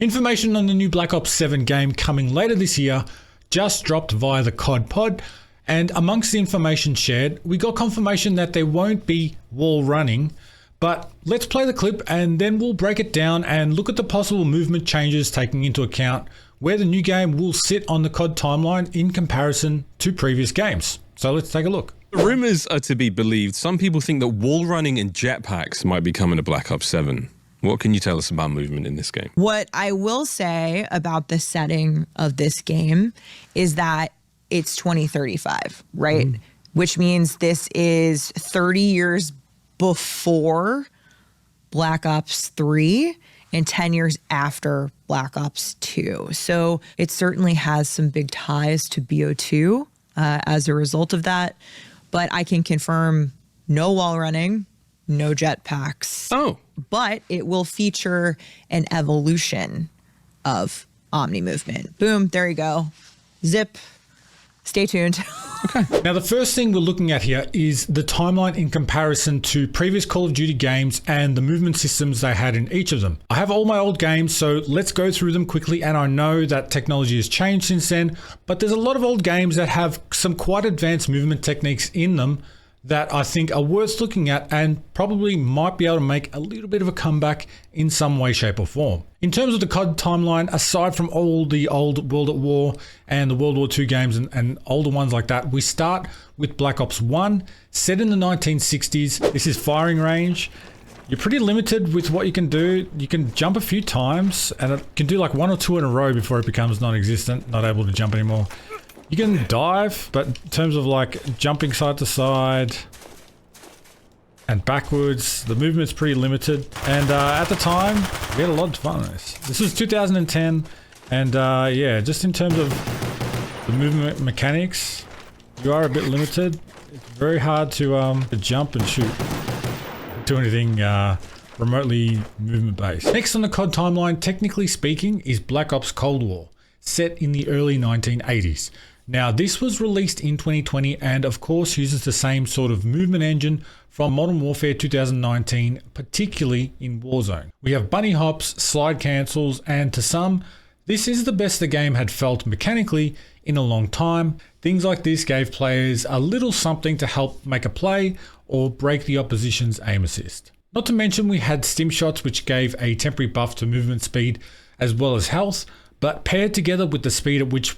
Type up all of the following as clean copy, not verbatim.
Information on the new Black Ops 7 game coming later this year just dropped via the COD pod, and amongst the information shared, we got confirmation that there won't be wall running. But let's play the clip and then we'll break it down and look at the possible movement changes, taking into account where the new game will sit on the COD timeline in comparison to previous games. So let's take a look. The rumors are to be believed. Some people think that wall running and jetpacks might be coming to Black Ops 7. What can you tell us about movement in this game? What I will say about the setting of this game is that it's 2035, right? Which means this is 30 years before Black Ops 3 and 10 years after Black Ops 2. So it certainly has some big ties to BO2 as a result of that. But I can confirm no wall running, no jetpacks. Oh. But it will feature an evolution of omnimovement. Boom, there you go. Zip. Stay tuned. Okay. Now, the first thing we're looking at here is the timeline in comparison to previous Call of Duty games and the movement systems they had in each of them. I have all my old games, so let's go through them quickly. And I know that technology has changed since then, but there's a lot of old games that have some quite advanced movement techniques in them that I think are worth looking at and probably might be able to make a little bit of a comeback in some way, shape or form. In terms of the COD timeline, aside from all the old World at War and the World War II games and older ones like that, we start with Black Ops 1, set in the 1960s. This is firing range. You're pretty limited with what you can do. You can jump a few times and it can do like 1 or 2 in a row before it becomes non-existent, not able to jump anymore. You can dive, but in terms of like jumping side to side and backwards, the movement's pretty limited. And at the time, we had a lot of fun on this. This was 2010, and yeah, just in terms of the movement mechanics, you are a bit limited. It's very hard to jump and shoot, do anything remotely movement based. Next on the COD timeline, technically speaking, is Black Ops Cold War, set in the early 1980s. Now, this was released in 2020 and of course uses the same sort of movement engine from Modern Warfare 2019, particularly in Warzone. We have bunny hops, slide cancels, and to some, this is the best the game had felt mechanically in a long time. Things like this gave players a little something to help make a play or break the opposition's aim assist. Not to mention we had stim shots, which gave a temporary buff to movement speed as well as health, but paired together with the speed at which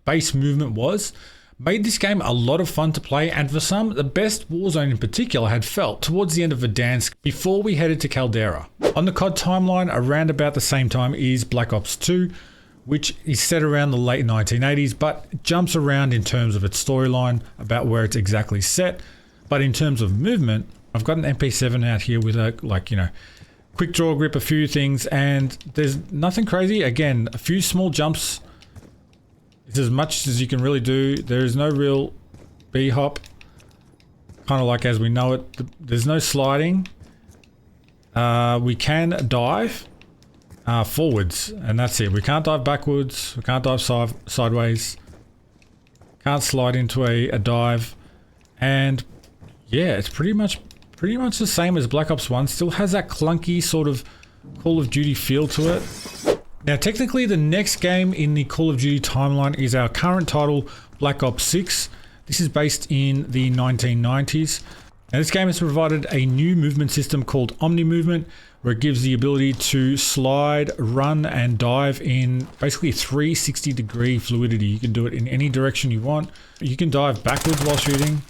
base movement was, made this game a lot of fun to play, and for some, the best Warzone in particular had felt towards the end of Verdansk before we headed to Caldera. On the COD timeline, around about the same time is Black Ops 2, which is set around the late 1980s, but jumps around in terms of its storyline about where it's exactly set. But in terms of movement, I've got an MP7 out here with a, like, you know, quick draw grip, a few things, and there's nothing crazy. Again, a few small jumps. It's as much as you can really do. There is no real B-hop, kind of like as we know it. There's no sliding. We can dive forwards, and that's it. We can't dive backwards. We can't dive sideways. Can't slide into a dive. And yeah, it's pretty much the same as Black Ops 1. Still has that clunky sort of Call of Duty feel to it. Now, technically, the next game in the Call of Duty timeline is our current title, Black Ops 6. This is based in the 1990s. Now, this game has provided a new movement system called omnimovement, where it gives the ability to slide, run, and dive in basically 360-degree fluidity. You can do it in any direction you want. You can dive backwards while shooting,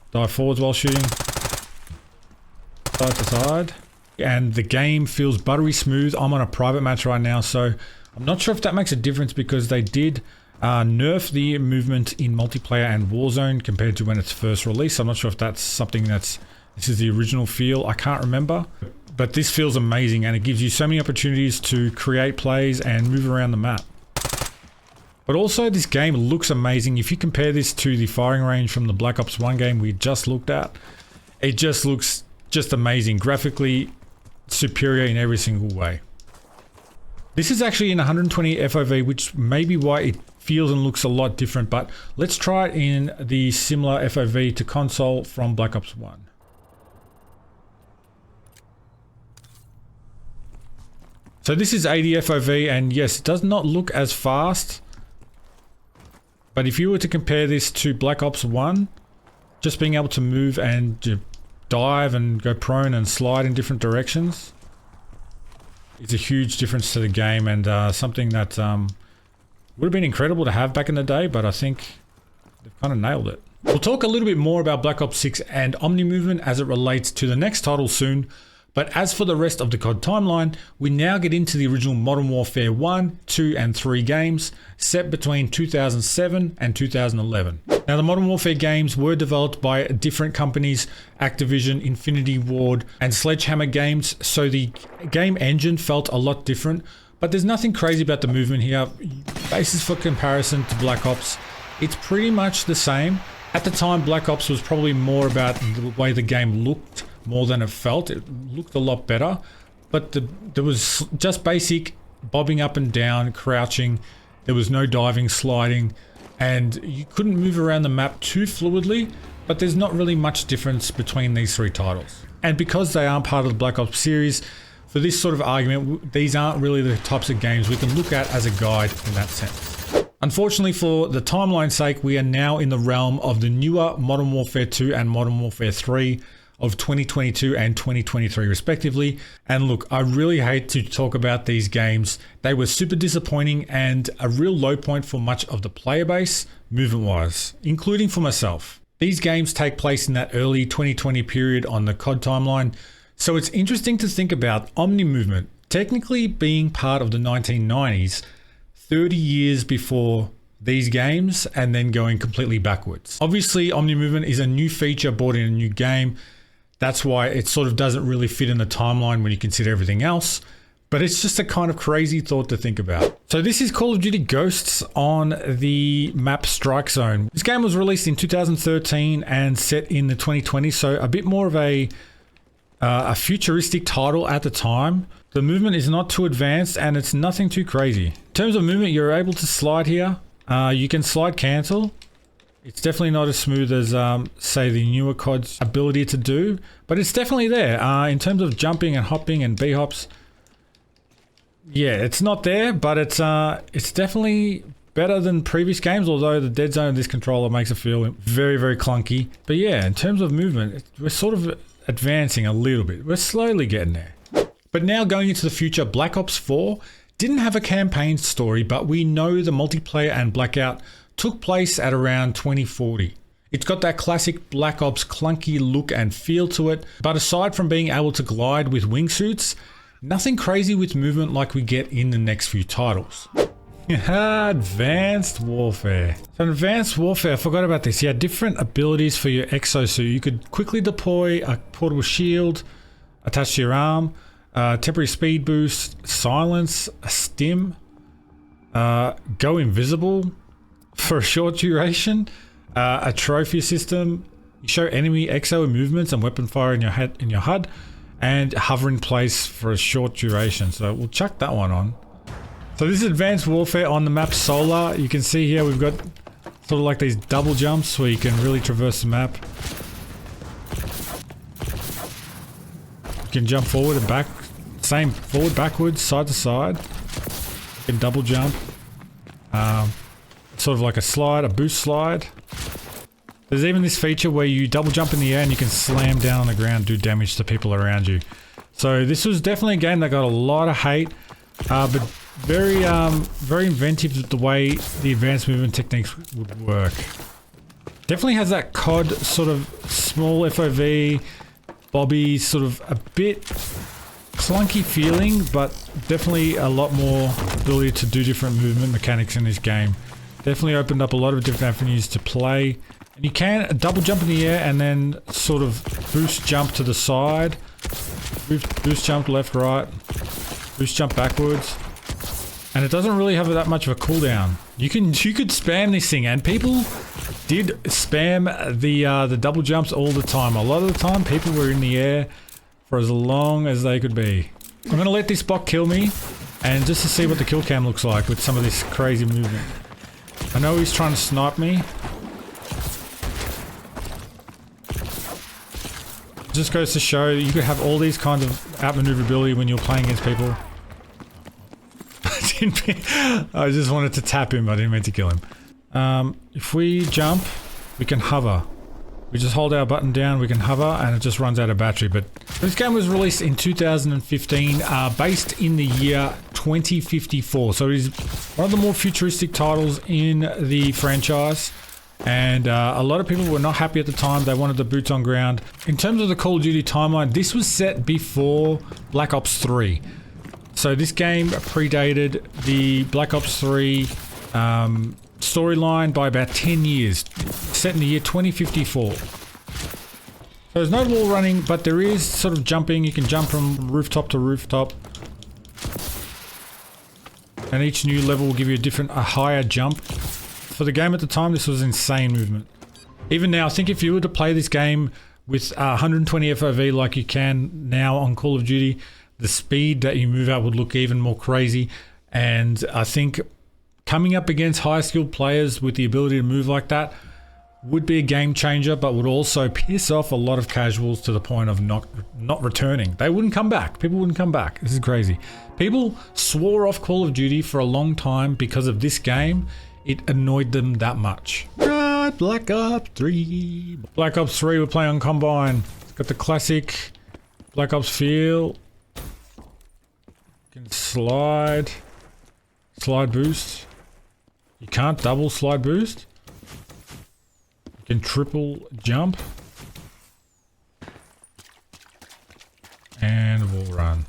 dive forwards while shooting, side to side. And the game feels buttery smooth. I'm on a private match right now, so I'm not sure if that makes a difference because they did nerf the movement in multiplayer and Warzone compared to when it's first released. I'm not sure if that's something this is the original feel. I can't remember, but this feels amazing and it gives you so many opportunities to create plays and move around the map. But also this game looks amazing. If you compare this to the firing range from the Black Ops 1 game we just looked at, it just looks just amazing. Graphically superior in every single way. This is actually in 120 FOV, which may be why it feels and looks a lot different, but let's try it in the similar FOV to console from Black Ops 1. So this is 80 FOV, and yes, it does not look as fast. But if you were to compare this to Black Ops 1, just being able to move and dive and go prone and slide in different directions, it's a huge difference to the game, and something that would have been incredible to have back in the day, but I think they've kind of nailed it. We'll talk a little bit more about Black Ops 6 and omnimovement as it relates to the next title soon. But as for the rest of the COD timeline, we now get into the original Modern Warfare 1, 2 and 3 games set between 2007 and 2011. Now the Modern Warfare games were developed by different companies, Activision, Infinity Ward and Sledgehammer Games, so the game engine felt a lot different, but there's nothing crazy about the movement here. Basis for comparison to Black Ops, it's pretty much the same. At the time, Black Ops was probably more about the way the game looked more than it felt. It looked a lot better, but there was just basic bobbing up and down, crouching. There was no diving, sliding, and you couldn't move around the map too fluidly, but there's not really much difference between these three titles. And because they aren't part of the Black Ops series, for this sort of argument, these aren't really the types of games we can look at as a guide in that sense. Unfortunately, for the timeline's sake, we are now in the realm of the newer Modern Warfare 2 and Modern Warfare 3 of 2022 and 2023 respectively. And look, I really hate to talk about these games. They were super disappointing and a real low point for much of the player base, movement-wise, including for myself. These games take place in that early 2020 period on the COD timeline, so it's interesting to think about omnimovement technically being part of the 1990s, 30 years before these games, and then going completely backwards. Obviously, omnimovement is a new feature brought in a new game. That's why it sort of doesn't really fit in the timeline when you consider everything else, but it's just a kind of crazy thought to think about. So this is Call of Duty Ghosts on the map Strike Zone. This game was released in 2013 and set in the 2020s, so a bit more of a futuristic title at the time. The movement is not too advanced and it's nothing too crazy. In terms of movement, you're able to slide here. You can slide cancel. It's definitely not as smooth as, say, the newer COD's ability to do, but it's definitely there. In terms of jumping and hopping and B-hops, yeah, it's not there, but it's definitely better than previous games, although the dead zone of this controller makes it feel very, very clunky. But yeah, in terms of movement, we're sort of advancing a little bit. We're slowly getting there. But now going into the future, Black Ops 4 didn't have a campaign story, but we know the multiplayer and Blackout took place at around 2040. It's got that classic Black Ops clunky look and feel to it, but aside from being able to glide with wingsuits, nothing crazy with movement like we get in the next few titles. Advanced Warfare. So in Advanced Warfare, I forgot about this. You had different abilities for your exosuit. You could quickly deploy a portable shield attached to your arm, temporary speed boost, silence, a stim, go invisible for a short duration, a trophy system. You show enemy exo movements and weapon fire in your HUD, and hover in place for a short duration. So we'll chuck that one on. So this is Advanced Warfare on the map Solar. You can see here we've got sort of like these double jumps where you can really traverse the map. You can jump forward and back, same forward, backwards, side to side. You can double jump. Sort of like a slide, a boost slide. There's even this feature where you double jump in the air and you can slam down on the ground and do damage to people around you. So this was definitely a game that got a lot of hate, but very inventive with the way the advanced movement techniques would work. Definitely has that COD sort of small FOV, bobby, sort of a bit clunky feeling, but definitely a lot more ability to do different movement mechanics in this game. Definitely opened up a lot of different avenues to play. And you can double jump in the air and then sort of boost jump to the side, boost jump left, right, boost jump backwards. And it doesn't really have that much of a cooldown. You could spam this thing, and people did spam the double jumps all the time. A lot of the time, people were in the air for as long as they could be. I'm gonna let this bot kill me, and just to see what the kill cam looks like with some of this crazy movement. I know he's trying to snipe me. It just goes to show you could have all these kinds of outmaneuverability when you're playing against people. I just wanted to tap him, I didn't mean to kill him. If we jump, we can hover. We just hold our button down, we can hover, and it just runs out of battery. But this game was released in 2015, based in the year 2054. So it is one of the more futuristic titles in the franchise. And a lot of people were not happy at the time. They wanted the boots on ground. In terms of the Call of Duty timeline, this was set before Black Ops 3. So this game predated the Black Ops 3 storyline by about 10 years, set in the year 2054. So there's no wall running, but there is sort of jumping. You can jump from rooftop to rooftop. And each new level will give you a higher jump. For the game at the time, this was insane movement. Even now, I think if you were to play this game with 120 FOV like you can now on Call of Duty, the speed that you move at would look even more crazy. And I think coming up against high skilled players with the ability to move like that would be a game changer, but would also piss off a lot of casuals to the point of not returning. They wouldn't come back. People wouldn't come back. This is crazy. People swore off Call of Duty for a long time because of this game. It annoyed them that much. Right, Black Ops 3. Black Ops 3, we're playing on Combine. It's got the classic Black Ops feel. You can slide boost. You can't double slide boost. You can triple jump. And wall run.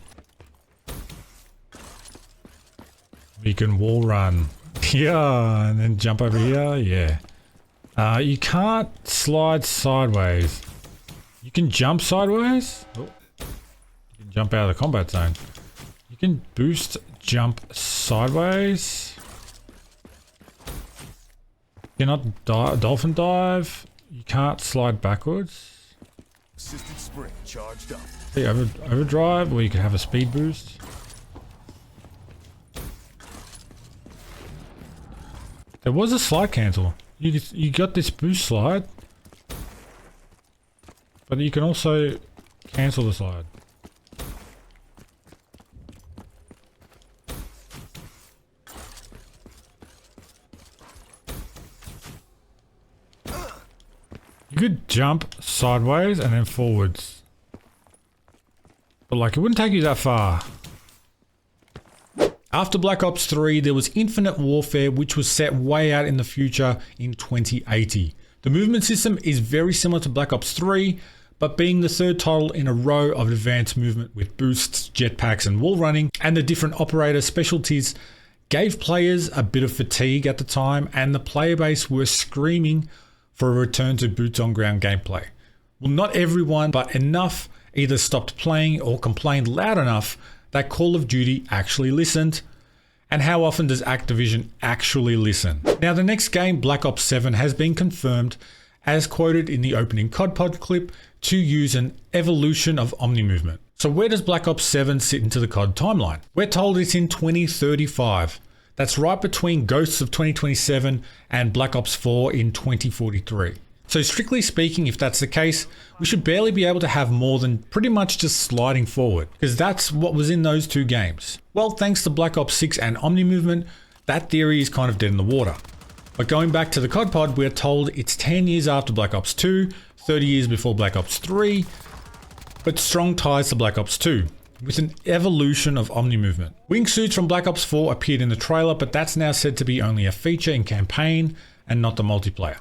You can wall run. Yeah, and then jump over here. Yeah. You can't slide sideways. You can jump sideways. Oh. You can jump out of the combat zone. You can boost jump sideways. You cannot dolphin dive. You can't slide backwards. Assisted spring charged up. See, overdrive, or you can have a speed boost. There was a slide cancel. You got this boost slide, but you can also cancel the slide. You could jump sideways and then forwards. But like, it wouldn't take you that far. After Black Ops 3, there was Infinite Warfare, which was set way out in the future in 2080. The movement system is very similar to Black Ops 3, but being the third title in a row of advanced movement with boosts, jetpacks, and wall running, and the different operator specialties gave players a bit of fatigue at the time, and the player base were screaming for a return to boots on ground gameplay. Well, not everyone, but enough either stopped playing or complained loud enough that Call of Duty actually listened. And how often does Activision actually listen? Now, the next game, Black Ops 7, has been confirmed, as quoted in the opening COD pod clip, to use an evolution of omnimovement. So where does Black Ops 7 sit into the COD timeline? We're told it's in 2035. That's right between Ghosts of 2027 and Black Ops 4 in 2043. So strictly speaking, if that's the case, we should barely be able to have more than pretty much just sliding forward, because that's what was in those two games. Well, thanks to Black Ops 6 and omnimovement, that theory is kind of dead in the water. But going back to the COD pod, we're told it's 10 years after Black Ops 2, 30 years before Black Ops 3, but strong ties to Black Ops 2, with an evolution of omnimovement. Wingsuits from Black Ops 4 appeared in the trailer, but that's now said to be only a feature in campaign and not the multiplayer.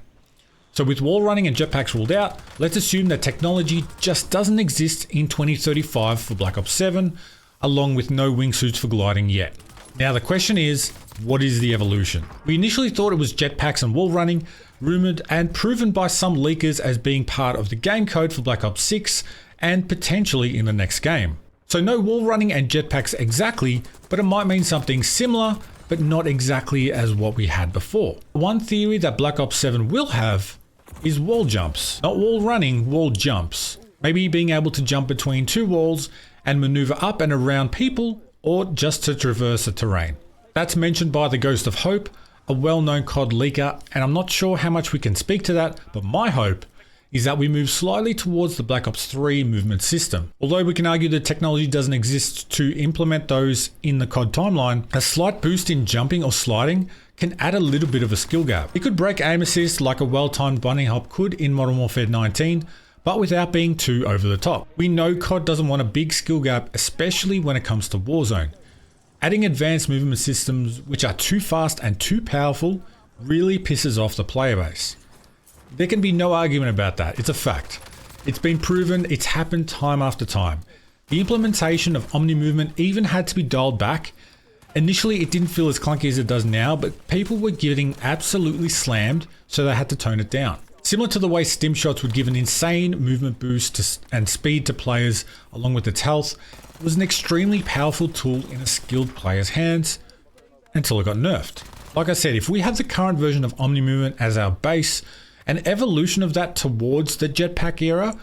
So with wall running and jetpacks ruled out, let's assume that technology just doesn't exist in 2035 for Black Ops 7, along with no wingsuits for gliding yet. Now the question is, what is the evolution? We initially thought it was jetpacks and wall running, rumored and proven by some leakers as being part of the game code for Black Ops 6 and potentially in the next game. So no wall running and jetpacks exactly, but it might mean something similar, but not exactly as what we had before. One theory that Black Ops 7 will have is wall jumps. Not wall running, wall jumps. Maybe being able to jump between two walls and maneuver up and around people, or just to traverse the terrain. That's mentioned by the Ghost of Hope, a well-known COD leaker, and I'm not sure how much we can speak to that, but my hope is that we move slightly towards the Black Ops 3 movement system. Although we can argue the technology doesn't exist to implement those in the COD timeline, a slight boost in jumping or sliding can add a little bit of a skill gap. It could break aim assist like a well-timed bunny hop could in Modern Warfare 19, but without being too over the top. We know COD doesn't want a big skill gap, especially when it comes to Warzone. Adding advanced movement systems which are too fast and too powerful really pisses off the player base. There can be no argument about that, it's a fact. It's been proven, it's happened time after time. The implementation of omnimovement even had to be dialed back. Initially it didn't feel as clunky as it does now, but people were getting absolutely slammed, so they had to tone it down. Similar to the way stim shots would give an insane movement boost and speed to players along with its health, it was an extremely powerful tool in a skilled player's hands until it got nerfed. Like I said, if we have the current version of omnimovement as our base, an evolution of that towards the jetpack era,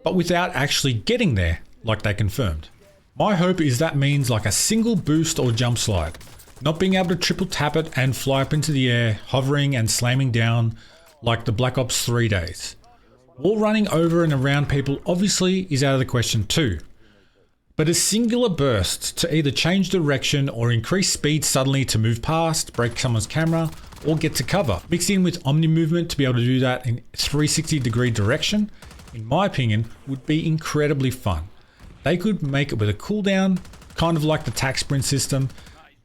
but without actually getting there like they confirmed. My hope is that means like a single boost or jump slide, not being able to triple tap it and fly up into the air, hovering and slamming down like the Black Ops 3 days. Wall running over and around people obviously is out of the question too. But a singular burst to either change direction or increase speed suddenly to move past, break someone's camera, or get to cover, mixed in with omnimovement to be able to do that in 360-degree direction, in my opinion, would be incredibly fun. They could make it with a cooldown, kind of like the tac sprint system,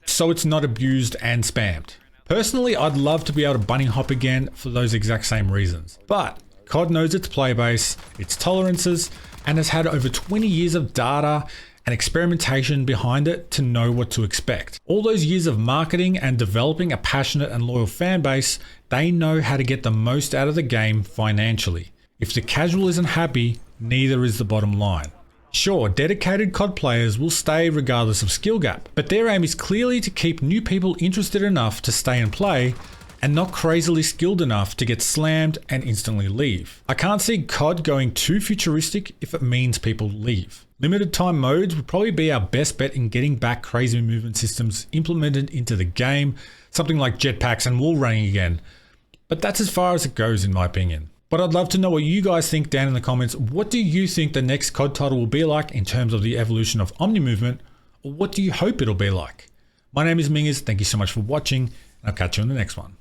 so it's not abused and spammed. Personally, I'd love to be able to bunny hop again for those exact same reasons. But COD knows its player base, its tolerances, and has had over 20 years of data and experimentation behind it to know what to expect. All those years of marketing and developing a passionate and loyal fan base, they know how to get the most out of the game financially. If the casual isn't happy, neither is the bottom line. Sure, dedicated COD players will stay regardless of skill gap, but their aim is clearly to keep new people interested enough to stay and play, and not crazily skilled enough to get slammed and instantly leave. I can't see COD going too futuristic if it means people leave. Limited time modes would probably be our best bet in getting back crazy movement systems implemented into the game, something like jetpacks and wall running again. But that's as far as it goes in my opinion. But I'd love to know what you guys think down in the comments. What do you think the next COD title will be like in terms of the evolution of omnimovement, or what do you hope it'll be like? My name is Mingers, thank you so much for watching, and I'll catch you in the next one.